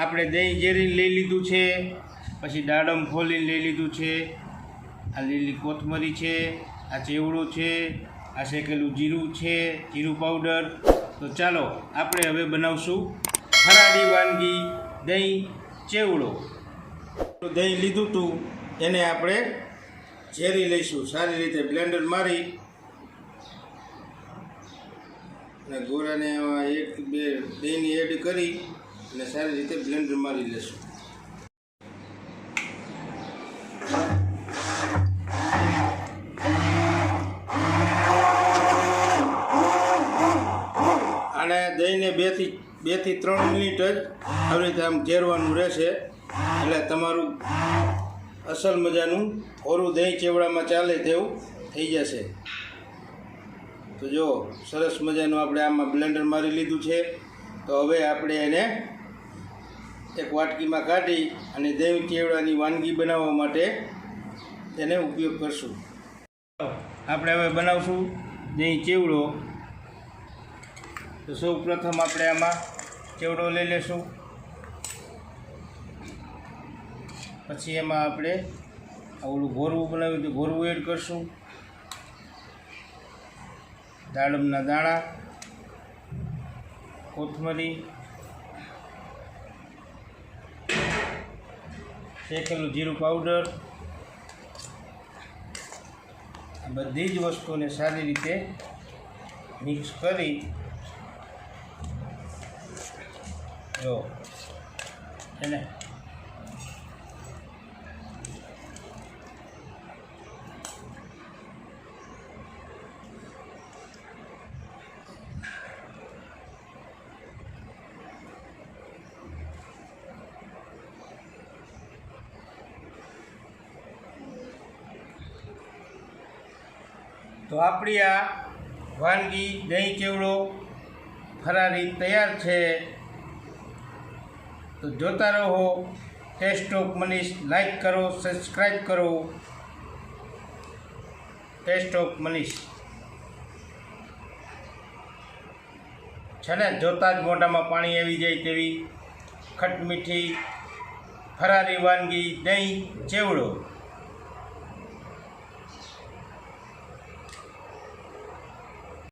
આપણે દહીં જેરીને લઈ લીધું છે, પછી દાડમ ફોલીને લઈ લીધું છે, આ લીલી કોથમરી છે, આ ચેવડો છે, આ શેકેલું જીરું છે, જીરું પાવડર. તો ચાલો આપણે હવે બનાવશું ફરાળી વાનગી દહીં ચેવડો. દહીં લીધું હતું એને આપણે ઝેરી લઈશું, સારી રીતે બ્લેન્ડર મારી અને ગોળાને એક બે દહીંની એડ કરી અને સારી રીતે બ્લેન્ડર મારી લેશું. અને દહીંને 2 થી 3 મિનિટ જ આવી રીતે આમ ઝેરવાનું રહેશે, એટલે તમારું અસલ મજાનું ઓરું દહીં ચેવડામાં ચાલે તેવું થઈ જશે. તો જો સરસ મજાનું આપણે આમાં બ્લેન્ડર મારી લીધું છે. તો હવે આપણે એને એક વાટકીમાં કાઢી અને દહીં ચેવડાની વાનગી બનાવવા માટે તેને ઉપયોગ કરશું. આપણે હવે બનાવશું દહીં ચેવડો. તો સૌ પ્રથમ આપણે આમાં ચેવડો લઈ લેશું, પછી એમાં આપણે ઓલું ઘોરવું બનાવ્યું તો ઘોરવું એડ કરશું, દાડમના દાણા, કોથમરી, શેકેલું જીરું પાવડર, આ બધી જ વસ્તુને સારી રીતે મિક્સ કરી જો એને તો આપણી આ વાનગી દહીં ચેવડો ફરારી તૈયાર છે. તો જોતા રહો ટેસ્ટ ઓફ મનીષ. લાઈક કરો, સબસ્ક્રાઈબ કરો. ટેસ્ટ ઓફ મનીષ છે ને, જોતાં જ મોઢામાં પાણી આવી જાય તેવી ખટમીઠી ફરારી વાનગી દહીં ચેવડો.